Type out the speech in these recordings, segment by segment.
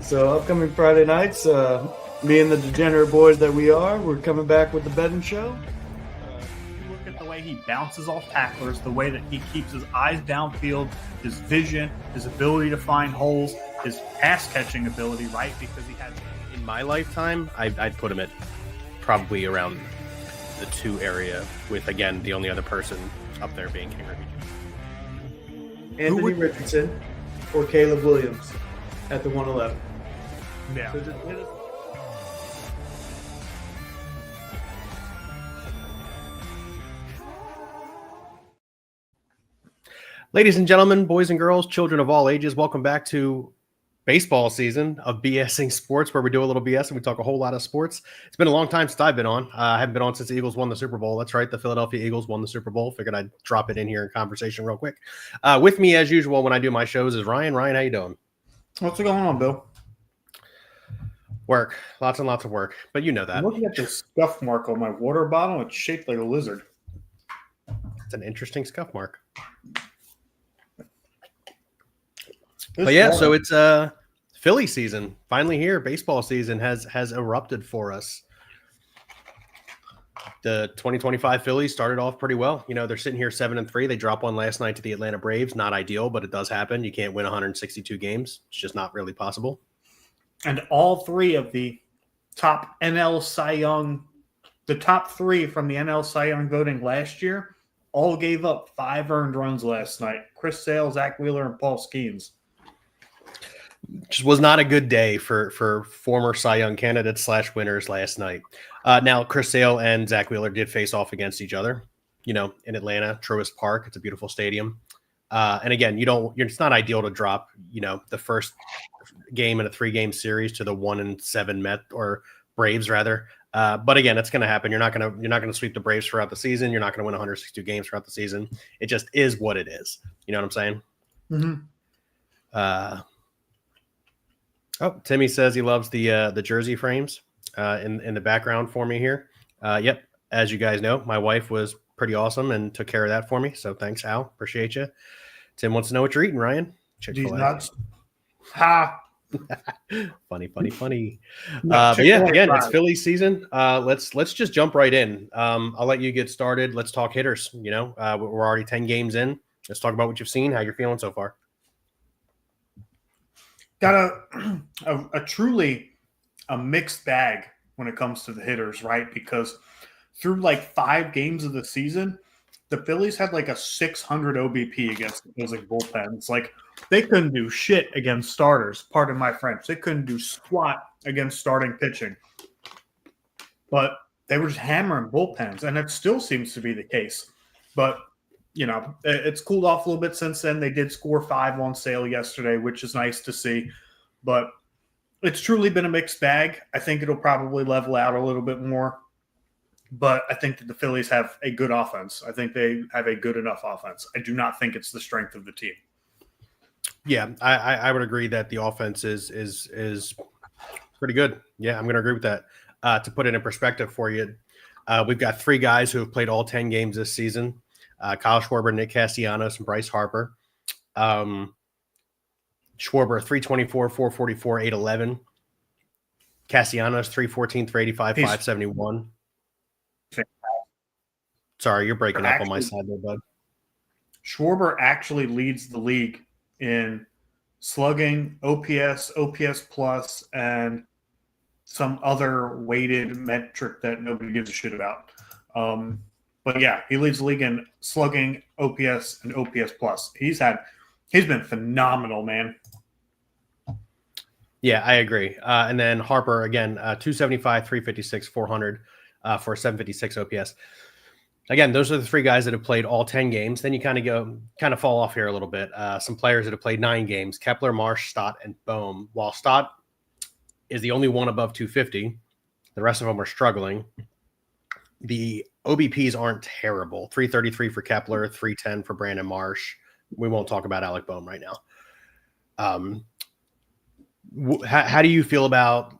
So upcoming Friday nights, me and the degenerate boys that we are, we're coming back with the betting show. You look at the way he bounces off tacklers, the way that he keeps his eyes downfield, his vision, his ability to find holes, his pass catching ability, right? Because he has. In my lifetime, I'd put him at probably around the 2 area, with, again, the only other person up there being King Ricky. Anthony Richardson or Caleb Williams at the 111. Yeah. So just hit us. Ladies and gentlemen, boys and girls, children of all ages, welcome back to baseball season of BSing Sports, where we do a little BS and we talk a whole lot of sports. It's been a long time since I've been on. I haven't been on since the Eagles won the Super Bowl. That's right. The Philadelphia Eagles won the Super Bowl. Figured I'd drop it in here in conversation real quick. With me, as usual, when I do my shows is Ryan. Ryan, how you doing? What's going on, Bill? Work. Lots and lots of work. But you know that. I'm looking at this scuff mark on my water bottle. It's shaped like a lizard. It's an interesting scuff mark. But yeah, so it's Philly season finally here. Baseball season has erupted for us. The 2025 Phillies started off pretty well. You know, they're sitting here 7-3. They dropped one last night to the Atlanta Braves. Not ideal, but it does happen. You can't win 162 games. It's just not really possible. And all 3 of the top NL Cy Young, the top 3 from the NL Cy Young voting last year, all gave up 5 earned runs last night. Chris Sale, Zach Wheeler, and Paul Skeens. Just was not a good day for former Cy Young candidates / winners last night. Now, Chris Sale and Zach Wheeler did face off against each other, you know, in Atlanta, Truist Park. It's a beautiful stadium. And again, it's not ideal to drop, you know, the first game in a 3-game series to the 1-7 Met or Braves rather. But again, it's going to happen. You're not going to sweep the Braves throughout the season. You're not going to win 162 games throughout the season. It just is what it is. You know what I'm saying? Mm-hmm. Oh, Timmy says he loves the jersey frames in the background for me here. Yep, as you guys know, my wife was pretty awesome and took care of that for me. So thanks, Al. Appreciate you. Tim wants to know what you're eating, Ryan. These nuts. Ha. Funny. No, but yeah, again, it's Philly season. Let's just jump right in. I'll let you get started. Let's talk hitters. You know, we're already 10 games in. Let's talk about what you've seen, how you're feeling so far. Got a truly a mixed bag when it comes to the hitters, right? Because through like 5 games of the season, the Phillies had like a 600 OBP against the opposing bullpens. Like they couldn't do shit against starters. Pardon my French. They couldn't do squat against starting pitching. But they were just hammering bullpens, and it still seems to be the case. But you know, it's cooled off a little bit since then. They did score 5 on Sale yesterday, which is nice to see. But it's truly been a mixed bag. I think it'll probably level out a little bit more. But I think that the Phillies have a good offense. I think they have a good enough offense. I do not think it's the strength of the team. Yeah, I would agree that the offense is pretty good. Yeah, I'm going to agree with that. To put it in perspective for you, we've got 3 guys who have played all 10 games this season. Kyle Schwarber, Nick Castellanos, and Bryce Harper. Schwarber, 324, 444, 811. Castellanos, 314, 385, 571. Sorry, you're breaking up on my side there, bud. Schwarber actually leads the league in slugging, OPS plus, and some other weighted metric that nobody gives a shit about. But yeah, he leads the league in slugging, OPS, and OPS plus. He's been phenomenal, man. Yeah, I agree. And then Harper again, 275, 356, 400 for 756 OPS. Again, those are the 3 guys that have played all 10 games. Then you kind of fall off here a little bit. Some players that have played 9 games: Kepler, Marsh, Stott, and Bohm. While Stott is the only one above 250, the rest of them are struggling. The OBPs aren't terrible. 333 for Kepler, 310 for Brandon Marsh. We won't talk about Alec Bohm right now. How do you feel about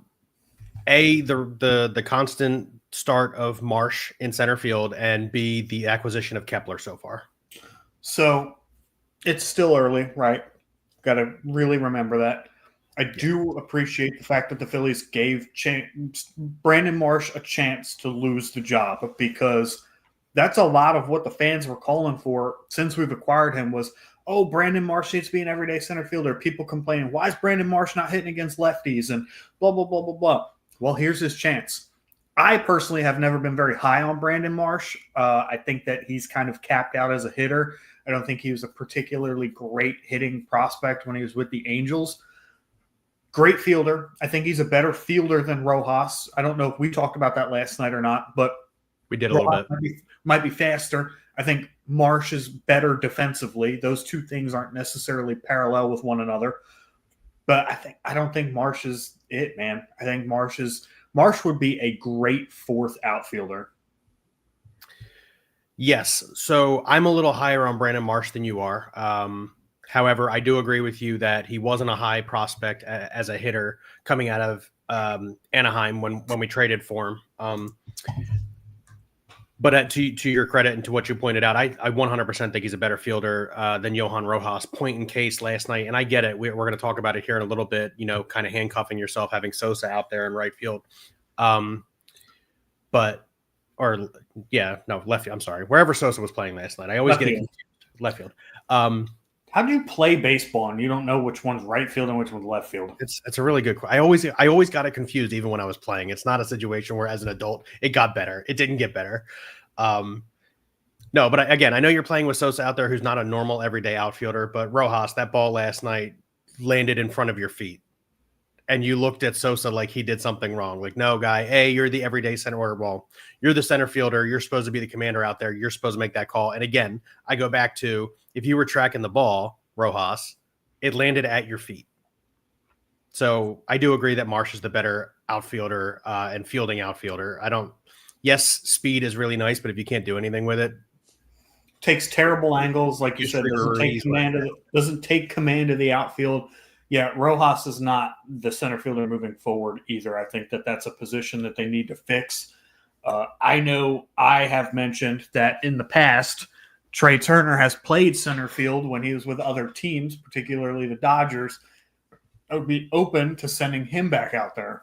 the constant start of Marsh in center field, and B, the acquisition of Kepler so far? So it's still early, right? Got to really remember that. I do appreciate the fact that the Phillies gave Brandon Marsh a chance to lose the job, because that's a lot of what the fans were calling for since we've acquired him was, oh, Brandon Marsh needs to be an everyday center fielder. People complaining, why is Brandon Marsh not hitting against lefties and blah, blah, blah, blah, blah. Well, here's his chance. I personally have never been very high on Brandon Marsh. I think that he's kind of capped out as a hitter. I don't think he was a particularly great hitting prospect when he was with the Angels. Great fielder. I think he's a better fielder than Rojas. I don't know if we talked about that last night or not, but we did a little bit. Might be faster. I think Marsh is better defensively. Those two things aren't necessarily parallel with one another. But I don't think Marsh is it, man. I think Marsh would be a great fourth outfielder. Yes. So I'm a little higher on Brandon Marsh than you are. However, I do agree with you that he wasn't a high prospect as a hitter coming out of Anaheim when we traded for him. But to your credit and to what you pointed out, I 100% think he's a better fielder than Johan Rojas. Point in case last night, and I get it. We're going to talk about it here in a little bit, kind of handcuffing yourself, having Sosa out there in right field. Left field. I'm sorry. Wherever Sosa was playing last night. I always get it confused. Left field. How do you play baseball and you don't know which one's right field and which one's left field? It's a really good question. I always got it confused even when I was playing. It's not a situation where as an adult it got better. It didn't get better. No, but again, I know you're playing with Sosa out there who's not a normal everyday outfielder, but Rojas, that ball last night landed in front of your feet. And you looked at Sosa like he did something wrong. Like, no, guy, hey, you're the everyday center. Well, you're the center fielder. You're supposed to be the commander out there. You're supposed to make that call. And again, I go back to if you were tracking the ball, Rojas, it landed at your feet. So I do agree that Marsh is the better outfielder and fielding outfielder. Yes, speed is really nice, but if you can't do anything with it, takes terrible angles, like you said, doesn't take command of the outfield. Yeah, Rojas is not the center fielder moving forward either. I think that that's a position that they need to fix. I know I have mentioned that in the past, Trey Turner has played center field when he was with other teams, particularly the Dodgers. I would be open to sending him back out there.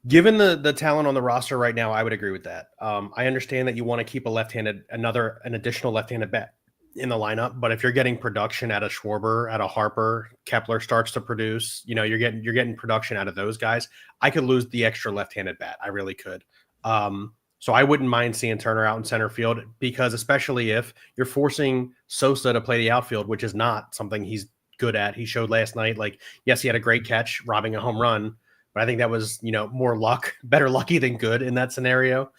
Given the talent on the roster right now, I would agree with that. I understand that you want to keep an additional left-handed bat in the lineup, but if you're getting production out of Schwarber, out of Harper, Kepler starts to produce, you're getting production out of those guys. I could lose the extra left-handed bat. I really could. So I wouldn't mind seeing Turner out in center field, because especially if you're forcing Sosa to play the outfield, which is not something he's good at. He showed last night, yes, he had a great catch robbing a home run, but I think that was, more luck, better lucky than good in that scenario.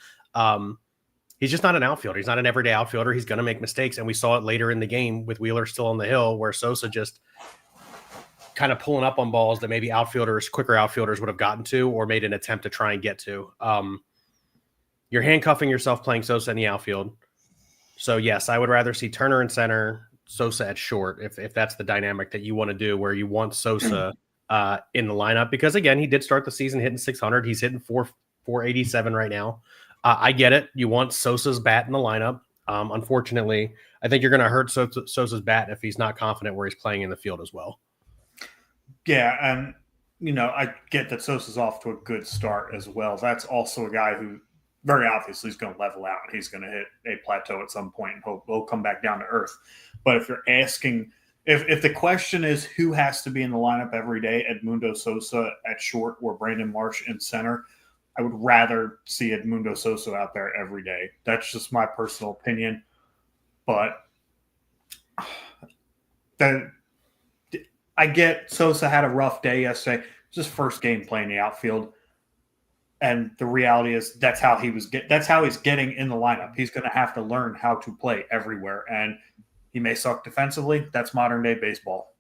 He's just not an outfielder. He's not an everyday outfielder. He's going to make mistakes. And we saw it later in the game with Wheeler still on the hill, where Sosa just kind of pulling up on balls that maybe quicker outfielders would have gotten to or made an attempt to try and get to. You're handcuffing yourself playing Sosa in the outfield. So, yes, I would rather see Turner in center, Sosa at short, if that's the dynamic that you want to do, where you want Sosa in the lineup. Because, again, he did start the season hitting 600. He's hitting 487 right now. I get it. You want Sosa's bat in the lineup. Unfortunately, I think you're going to hurt Sosa's bat if he's not confident where he's playing in the field as well. Yeah, and, I get that Sosa's off to a good start as well. That's also a guy who very obviously is going to level out. He's going to hit a plateau at some point and hope he'll come back down to earth. But if you're asking – if the question is who has to be in the lineup every day, Edmundo Sosa at short or Brandon Marsh in center – I would rather see Edmundo Sosa out there every day. That's just my personal opinion. But I get Sosa had a rough day yesterday. It was his first game playing the outfield. And the reality is that's how he's getting in the lineup. He's going to have to learn how to play everywhere. And he may suck defensively. That's modern day baseball.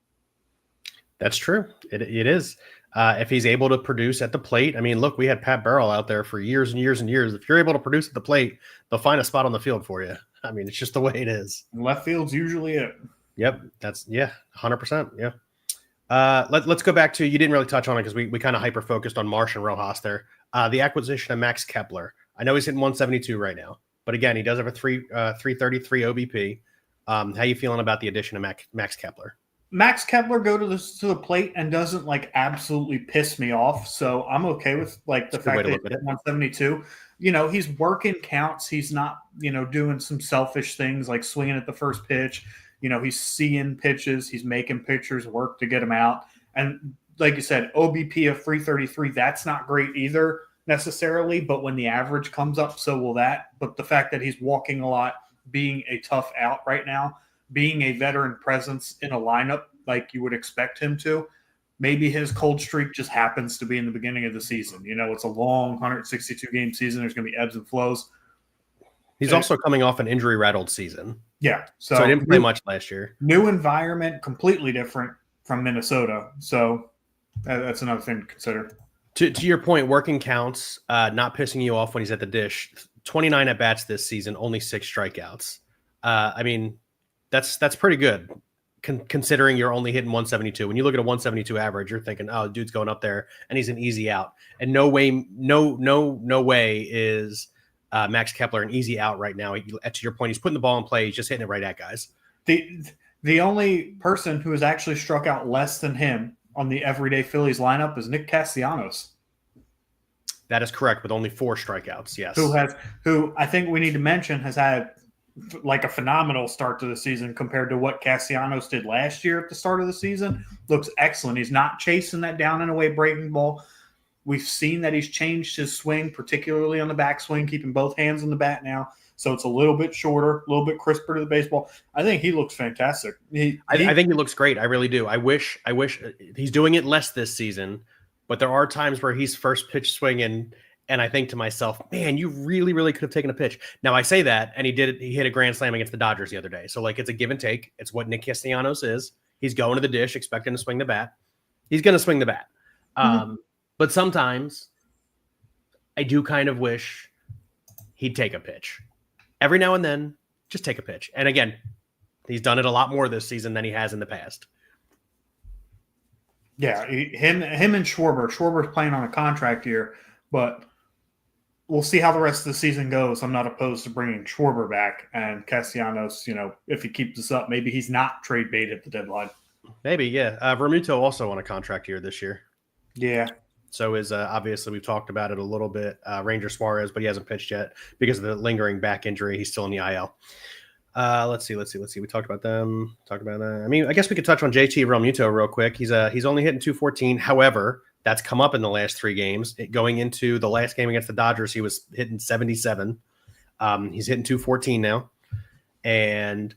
That's true. It is. If he's able to produce at the plate, I mean, look, we had Pat Burrell out there for years and years and years. If you're able to produce at the plate, they'll find a spot on the field for you. I mean, it's just the way it is. Left field's usually it. Yep. 100%. Yeah. Let's go back to, you didn't really touch on it because we kind of hyper-focused on Marsh and Rojas there. The acquisition of Max Kepler. I know he's hitting 172 right now, but again, he does have a 333 OBP. How you feeling about the addition of Max Kepler? Max Kepler go to the plate and doesn't like absolutely piss me off. So I'm okay with like the That's a good way fact to that look he's at at it. 172. You know, he's working counts. He's not, doing some selfish things like swinging at the first pitch. You know, he's seeing pitches. He's making pitchers work to get him out. And like you said, OBP of 333, that's not great either necessarily. But when the average comes up, so will that. But the fact that he's walking a lot, being a tough out right now, being a veteran presence in a lineup like you would expect him to. Maybe his cold streak just happens to be in the beginning of the season. You know, it's a long 162 game season. There's going to be ebbs and flows. He's also coming off an injury rattled season. Yeah. So he didn't play much last year. New environment, completely different from Minnesota. So that's another thing to consider. To your point, working counts, not pissing you off when he's at the dish. 29 at bats this season, only 6 strikeouts. I mean, that's pretty good considering you're only hitting 172. When you look at a 172 average, you're thinking, oh, dude's going up there and he's an easy out. And no way is Max Kepler an easy out right now. To your point, he's putting the ball in play. He's just hitting it right at guys. The only person who has actually struck out less than him on the everyday Phillies lineup is Nick Castellanos. That is correct, with only 4 strikeouts. Yes. Who I think we need to mention has had like a phenomenal start to the season compared to what Castellanos did last year at the start of the season. Looks excellent. He's not chasing that down and away breaking ball. We've seen that he's changed his swing, particularly on the backswing, keeping both hands on the bat now. So it's a little bit shorter, a little bit crisper to the baseball. I think he looks fantastic. I think he looks great. I really do. I wish he's doing it less this season, but there are times where he's first pitch swinging, and I think to myself, man, you really, really could have taken a pitch. Now I say that, and he hit a grand slam against the Dodgers the other day. So like it's a give and take. It's what Nick Castellanos is. He's going to the dish, expecting to swing the bat. He's going to swing the bat. But sometimes I do kind of wish he'd take a pitch. Every now and then, just take a pitch. And again, he's done it a lot more this season than he has in the past. Yeah, him and Schwarber. Schwarber's playing on a contract year, but we'll see how the rest of the season goes. I'm not opposed to bringing Schwarber back. And Castellanos, if he keeps this up, maybe he's not trade bait at the deadline. Maybe, yeah. Vermuto also on a contract year this year. Yeah. So is obviously we've talked about it a little bit. Ranger Suarez, but he hasn't pitched yet because of the lingering back injury. He's still in the IL. Let's see. We talked about them. I mean, I guess we could touch on JT Realmuto real quick. He's only hitting 214. However, that's come up in the last 3 games. Going into the last game against the Dodgers, he was hitting 77. He's hitting 214 now. And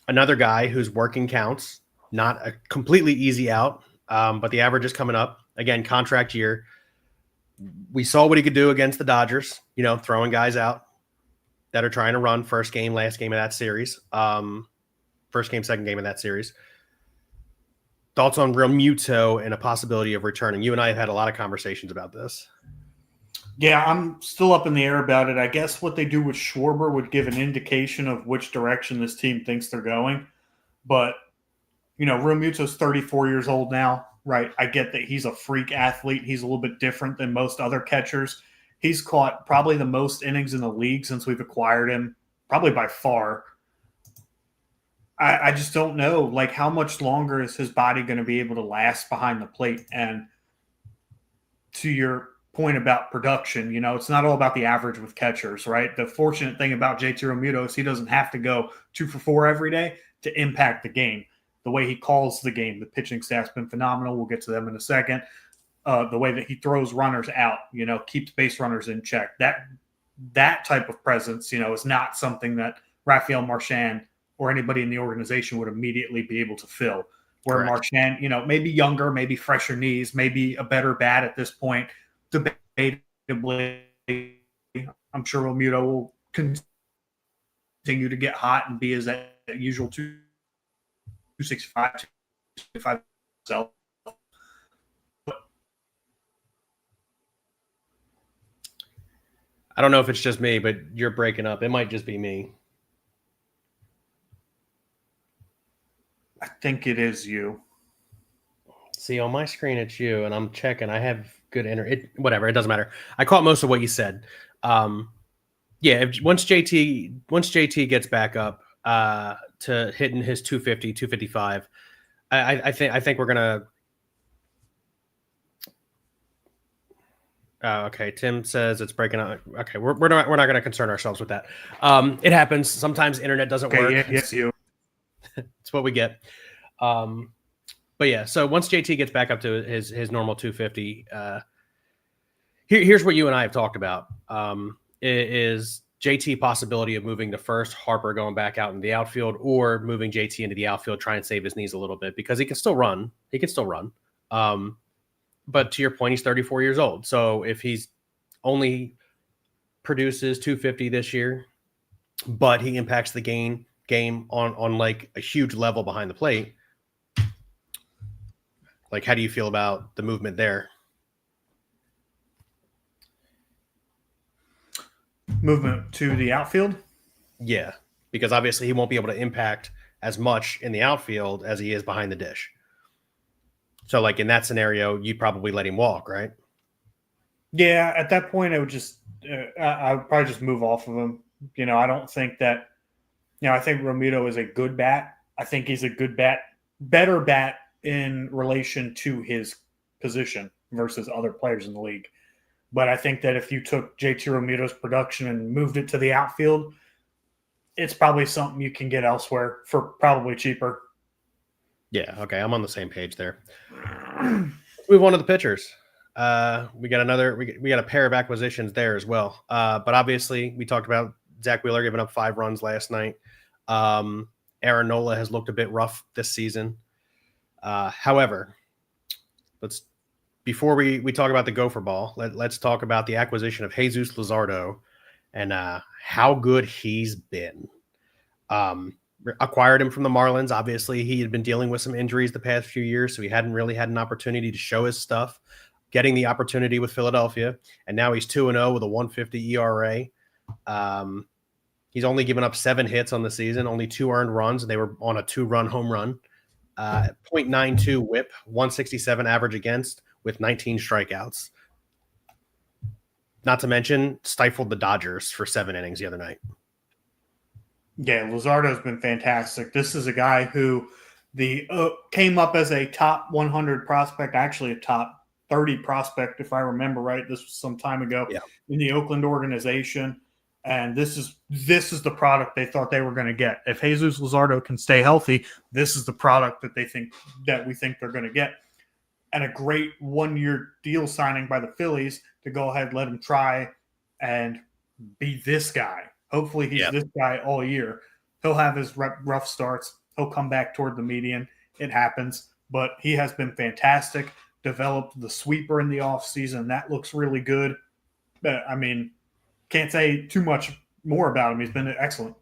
another guy who's working counts, not a completely easy out, but the average is coming up. Again, contract year. We saw what he could do against the Dodgers, throwing guys out that are trying to run first game, last game of that series. First game, second game of that series. Thoughts on Realmuto and a possibility of returning? You and I have had a lot of conversations about this. Yeah, I'm still up in the air about it. I guess what they do with Schwarber would give an indication of which direction this team thinks they're going. But, Realmuto's 34 years old now. Right, I get that he's a freak athlete. He's a little bit different than most other catchers. He's caught probably the most innings in the league since we've acquired him, probably by far. I just don't know, like, how much longer is his body going to be able to last behind the plate? And to your point about production, it's not all about the average with catchers, right? The fortunate thing about JT Realmuto is he doesn't have to go 2 for 4 every day to impact the game. The way he calls the game, the pitching staff's been phenomenal. We'll get to them in a second. The way that he throws runners out, keeps base runners in check. That type of presence, is not something that Rafael Marchand or anybody in the organization would immediately be able to fill. Where Correct. Marchand, maybe younger, maybe fresher knees, maybe a better bat at this point. Debatably, I'm sure Realmuto will continue to get hot and be as that usual 265, 265 self. I don't know if it's just me, but you're breaking up. It might just be me. I think it is you. See, on my screen, it's you, and I'm checking. I have good whatever. It doesn't matter. I caught most of what you said. Once JT gets back up to hitting his 250, 255, I think we're gonna. Okay, Tim says it's breaking up. Okay, we're not going to concern ourselves with that. It happens. Sometimes internet doesn't Okay, work. yes, you. It's what we get. But yeah, so once JT gets back up to his normal 250, here's what you and I have talked about. Is JT possibility of moving to first, Harper going back out in the outfield, or moving JT into the outfield, try and save his knees a little bit because he can still run. He can still run. But to your point, he's 34 years old. So if he's only produces 250 this year, but he impacts the game on like a huge level behind the plate, like how do you feel about the movement there? Movement to the outfield? Yeah, because obviously he won't be able to impact as much in the outfield as he is behind the dish. So, like in that scenario, you'd probably let him walk, right? Yeah, at that point, I would just, I would probably just move off of him. I don't think that, I think Romito is a good bat. I think he's a good bat, better bat in relation to his position versus other players in the league. But I think that if you took JT Romito's production and moved it to the outfield, it's probably something you can get elsewhere for probably cheaper. Yeah, okay, I'm on the same page there. Move on to the pitchers. We got a pair of acquisitions there as well. But obviously, we talked about Zach Wheeler giving up 5 runs last night. Aaron Nola has looked a bit rough this season. However, before we talk about the Gopher Ball, let's talk about the acquisition of Jesus Luzardo and how good he's been. Acquired him from the Marlins. Obviously, he had been dealing with some injuries the past few years, so he hadn't really had an opportunity to show his stuff. Getting the opportunity with Philadelphia, and now he's 2-0 with a 1.50 ERA. He's only given up 7 hits on the season, only 2 earned runs, and they were on a 2-run home run. 0.92 WHIP, 167 average against, with 19 strikeouts. Not to mention, stifled the Dodgers for 7 innings the other night. Yeah, Luzardo's been fantastic. This is a guy who came up as a top 100 prospect, actually a top 30 prospect, if I remember right. This was some time ago in the Oakland organization. And this is the product they thought they were going to get. If Jesus Luzardo can stay healthy, this is the product that we think they're going to get. And a great 1-year deal signing by the Phillies to go ahead and let him try and be this guy. Hopefully he's this guy all year. He'll have his rough starts. He'll come back toward the median. It happens. But he has been fantastic. Developed the sweeper in the offseason. That looks really good. I mean, can't say too much more about him. He's been excellent.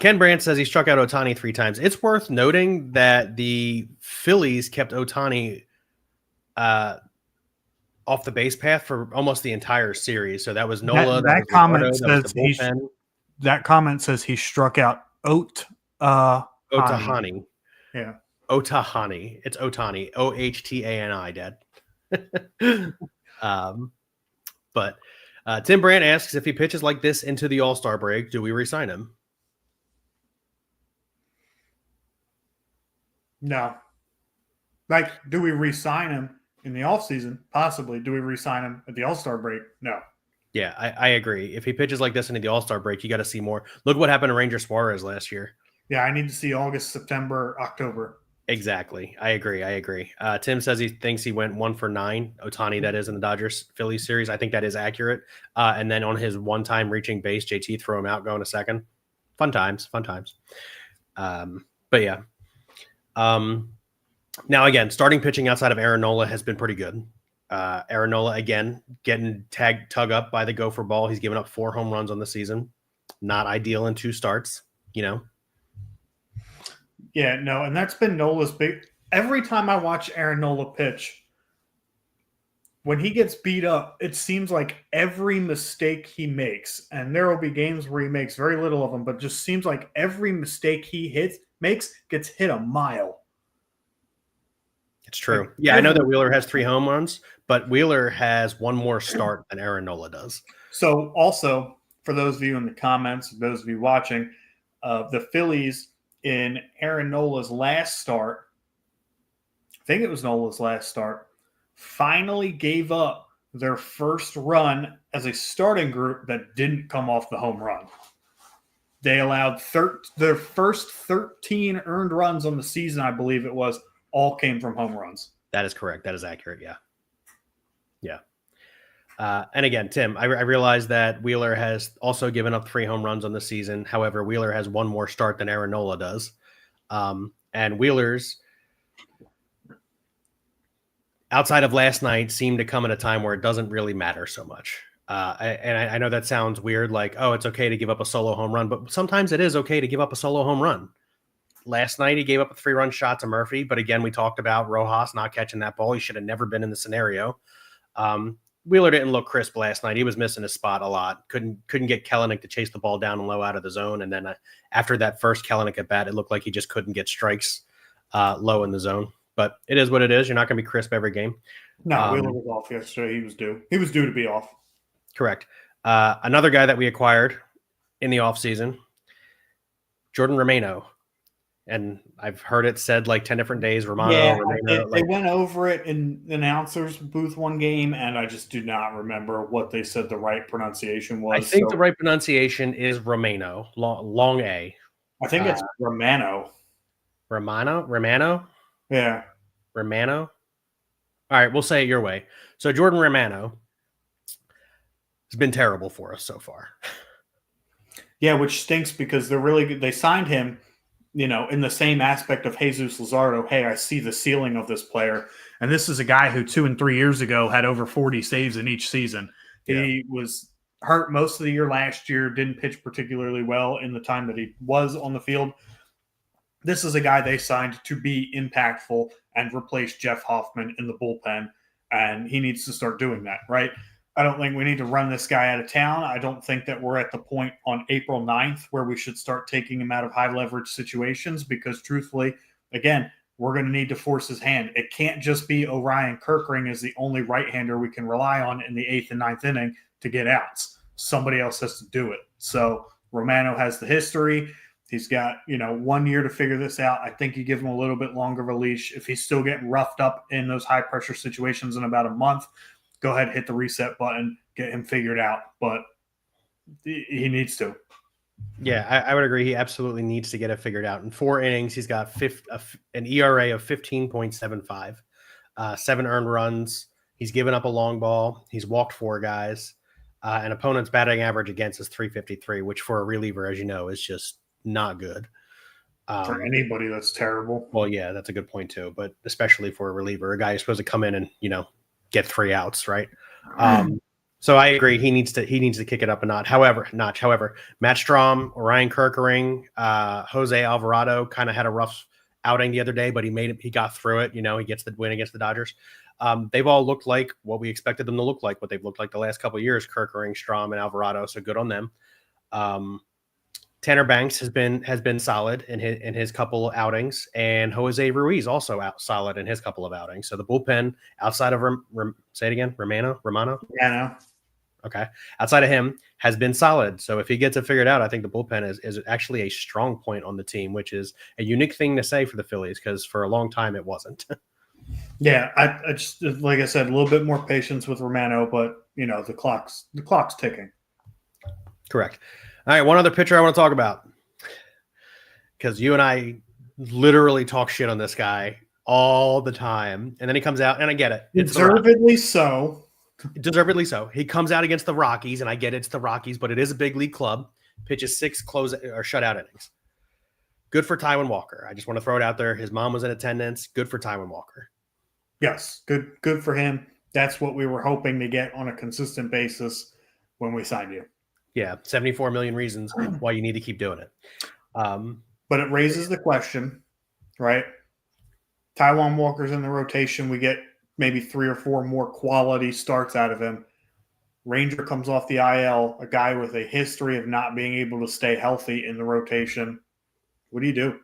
Ken Brandt says he struck out Ohtani 3 times. It's worth noting that the Phillies kept Ohtani off the base path for almost the entire series. So that was Nola. That comment says he struck out Ohtani. Yeah. Ohtani. It's Ohtani. Ohtani, Dad. But Tim Brandt asks if he pitches like this into the All-Star break, do we re-sign him? No. Like, do we re-sign him in the offseason? Possibly. Do we re-sign him at the All-Star break? No. Yeah, I agree. If he pitches like this into the All-Star break, you got to see more. Look what happened to Ranger Suarez last year. Yeah, I need to see August, September, October. Exactly. I agree. Tim says he thinks he went 1 for 9. Ohtani, that is, in the Dodgers-Phillies series. I think that is accurate. And then on his one-time reaching base, JT throw him out going to second. Fun times. But yeah. Now, again, starting pitching outside of Aaron Nola has been pretty good. Aaron Nola, again, getting tug up by the Gopher Ball. He's given up 4 home runs on the season. Not ideal in 2 starts, Yeah, no, and that's been Nola's big. Every time I watch Aaron Nola pitch, when he gets beat up, it seems like every mistake he makes, and there will be games where he makes very little of them, but just seems like every mistake he makes gets hit a mile. It's true. Yeah, I know that Wheeler has 3 home runs, but Wheeler has 1 more start than Aaron Nola does. So also, for those of you in the comments, those of you watching, the Phillies in Aaron Nola's last start, I think it was Nola's last start, finally gave up their first run as a starting group that didn't come off the home run. They allowed their first 13 earned runs on the season, I believe it was, all came from home runs. That is correct. That is accurate. Yeah. Yeah. And again, Tim, I realize that Wheeler has also given up 3 home runs on the season. However, Wheeler has one more start than Aaron Nola does. And Wheeler's, outside of last night, seemed to come at a time where it doesn't really matter so much. I know that sounds weird, like, oh, it's okay to give up a solo home run, but sometimes it is okay to give up a solo home run. Last night, he gave up a 3-run shot to Murphy, but again, we talked about Rojas not catching that ball. He should have never been in the scenario. Wheeler didn't look crisp last night. He was missing his spot a lot. Couldn't get Kelenic to chase the ball down and low out of the zone. And then after that first Kelenic at bat, it looked like he just couldn't get strikes low in the zone. But it is what it is. You're not going to be crisp every game. No, Wheeler was off yesterday. He was due. He was due to be off. Correct. Another guy that we acquired in the offseason, Jordan Romano. And I've heard it said like 10 different days. Romano. Yeah, they went over it in the announcer's booth one game, and I just do not remember what they said the right pronunciation was. I think the right pronunciation is Romano, long A. I think it's Romano. Romano? Yeah. Romano? All right, we'll say it your way. So Jordan Romano has been terrible for us so far. Yeah, which stinks because they're really good. They signed him, in the same aspect of Jesus Luzardo. Hey, I see the ceiling of this player. And this is a guy who 2 and 3 years ago had over 40 saves in each season. Yeah. He was hurt most of the year last year, didn't pitch particularly well in the time that he was on the field. This is a guy they signed to be impactful and replace Jeff Hoffman in the bullpen, and he needs to start doing that, right? I don't think we need to run this guy out of town. I don't think that we're at the point on April 9th where we should start taking him out of high leverage situations because truthfully, again, we're going to need to force his hand. It can't just be Orion Kerkering as the only right-hander we can rely on in the 8th and 9th inning to get outs. Somebody else has to do it. So Romano has the history. He's got, 1 year to figure this out. I think you give him a little bit longer of a leash. If he's still getting roughed up in those high-pressure situations in about a month, go ahead and hit the reset button, get him figured out. But he needs to. Yeah, I would agree. He absolutely needs to get it figured out. In 4 innings, he's got an ERA of 15.75, 7 earned runs. He's given up a long ball. He's walked 4 guys. An opponent's batting average against is 353, which for a reliever, as you know, is just not good. For anybody, that's terrible. Well, yeah, that's a good point too. But especially for a reliever, a guy who's supposed to come in and get 3 outs, right? So I agree. He needs to kick it up a notch. However, Matt Strom, Orion Kerkering, Jose Alvarado kind of had a rough outing the other day, but he got through it. He gets the win against the Dodgers. They've all looked like what we expected them to look like, what they've looked like the last couple of years, Kerkering, Strom, and Alvarado. So good on them. Tanner Banks has been solid in his couple outings, and Jose Ruiz also solid in his couple of outings. So the bullpen outside of say it again, Romano. Yeah, okay, outside of him has been solid. So if he gets it figured out, I think the bullpen is actually a strong point on the team, which is a unique thing to say for the Phillies because for a long time it wasn't. Yeah, I just like I said, a little bit more patience with Romano, but the clock's ticking. Correct. All right, one other pitcher I want to talk about because you and I literally talk shit on this guy all the time, and then he comes out, and I get it. Deservedly so. Deservedly so. He comes out against the Rockies, and I get it's the Rockies, but it is a big league club. Pitches 6 close or shutout innings. Good for Taijuan Walker. I just want to throw it out there. His mom was in attendance. Good for Taijuan Walker. Yes, good for him. That's what we were hoping to get on a consistent basis when we signed you. Yeah, 74 million reasons why you need to keep doing it. But it raises the question, right? Taijuan Walker's in the rotation. We get maybe 3 or 4 more quality starts out of him. Ranger comes off the IL, a guy with a history of not being able to stay healthy in the rotation. What do you do?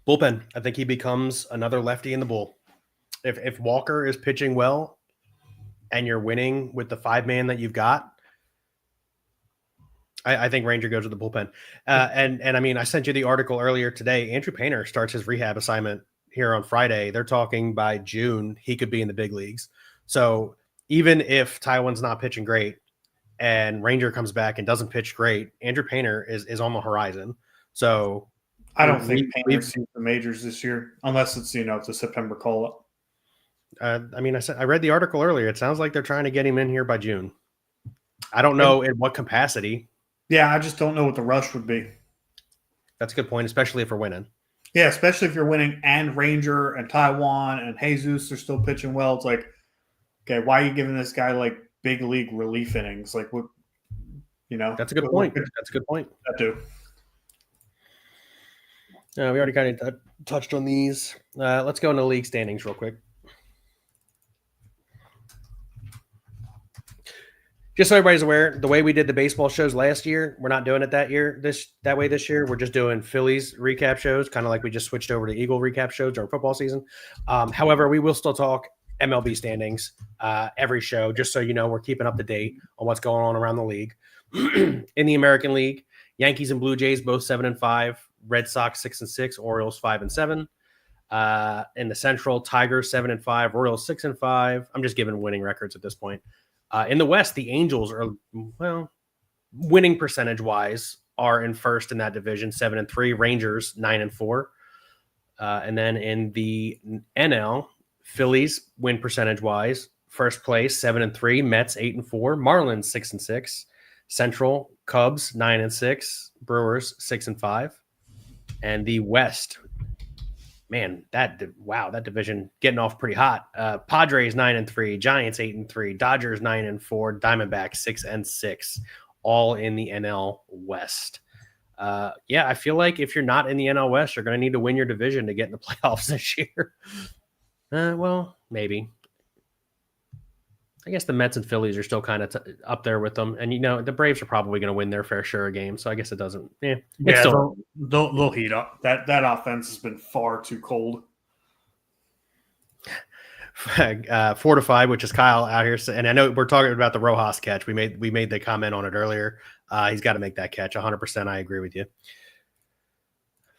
Bullpen. I think he becomes another lefty in the bull. If Walker is pitching well and you're winning with the 5-man that you've got, I think Ranger goes with the bullpen. And I mean, I sent you the article earlier today. Andrew Painter starts his rehab assignment here on Friday. They're talking by June he could be in the big leagues. So even if Taiwan's not pitching great and Ranger comes back and doesn't pitch great, Andrew Painter is on the horizon. So I don't think Painter sees the majors this year, unless it's it's a September call up. I mean, I read the article earlier. It sounds like they're trying to get him in here by June. I don't know in what capacity. Yeah, I just don't know what the rush would be. That's a good point, especially if we're winning. Yeah, especially if you're winning and Ranger and Taiwan and Jesus are still pitching well. It's like, okay, why are you giving this guy like big league relief innings? Like, what, That's a good point. That's a good point. That do. We already kind of touched on these. Let's go into league standings real quick. Just so everybody's aware, the way we did the baseball shows last year, we're not doing it that year. This year. We're just doing Phillies recap shows, kind of like we just switched over to Eagle recap shows during football season. However, we will still talk MLB standings every show, just so you know we're keeping up to date on what's going on around the league. In the American League, Yankees and Blue Jays both 7-5, Red Sox 6-6, Orioles 5-7. In the Central, Tigers 7-5, Royals 6-5. I'm just giving winning records at this point. In the West, the Angels are, winning percentage-wise, are in first in that division, 7-3. Rangers, 9-4. And then in the NL, Phillies, win percentage-wise, first place, 7-3. Mets, 8-4. Marlins, 6-6. Central, Cubs, 9-6. Brewers, 6-5. And the West, man, that division getting off pretty hot. Padres 9-3, Giants 8-3, Dodgers 9-4, Diamondbacks 6-6, all in the NL West. I feel like if you're not in the NL West, you're going to need to win your division to get in the playoffs this year. Well, maybe. I guess the Mets and Phillies are still kind of up there with them, and the Braves are probably going to win their fair share of games. So I guess it doesn't. They'll heat up. That offense has been far too cold. 4-5, which is Kyle out here, and I know we're talking about the Rojas catch. We made the comment on it earlier. He's got to make that catch. 100%. I agree with you.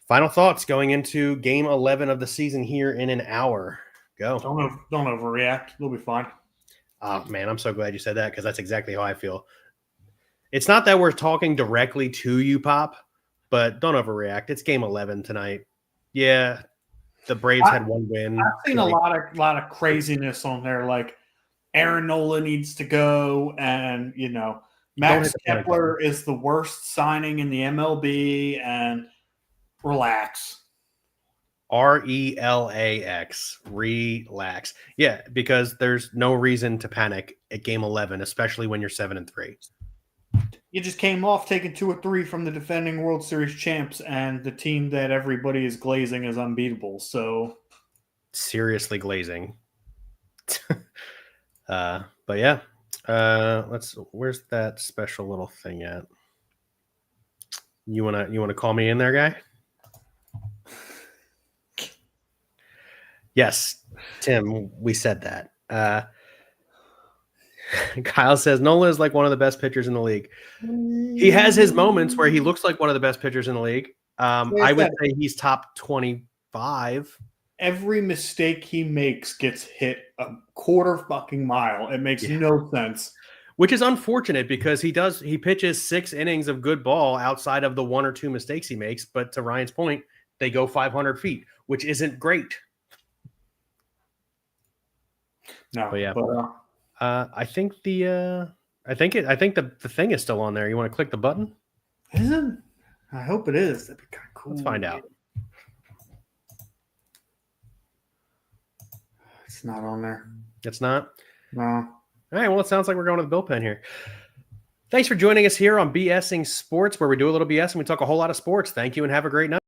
Final thoughts going into Game 11 of the season here in an hour. Go. Don't overreact. We'll be fine. Oh, man, I'm so glad you said that because that's exactly how I feel. It's not that we're talking directly to you, Pop, but don't overreact. It's Game 11 tonight. Yeah, the Braves had one win. I've seen a lot of craziness on there, like Aaron Nola needs to go, and Max Kepler is the worst signing in the MLB, and relax. RELAX. Relax. Yeah, because there's no reason to panic at Game 11, especially when you're 7-3. You just came off taking 2 or 3 from the defending World Series champs, and the team that everybody is glazing is unbeatable. So seriously glazing. But yeah, where's that special little thing at? You wanna call me in there, guy? Yes, Tim, we said that. Kyle says Nola is like one of the best pitchers in the league. He has his moments where he looks like one of the best pitchers in the league. I would say he's top 25. Every mistake he makes gets hit a quarter fucking mile. It makes no sense. Which is unfortunate because he pitches 6 innings of good ball outside of the 1 or 2 mistakes he makes. But to Ryan's point, they go 500 feet, which isn't great. No, but yeah. I think the thing is still on there. You want to click the button? Is it? I hope it is. That'd be kind of cool. Let's find out. It's not on there. It's not? No. All right. Well, it sounds like we're going to the bullpen here. Thanks for joining us here on BSing Sports, where we do a little BS and we talk a whole lot of sports. Thank you and have a great night.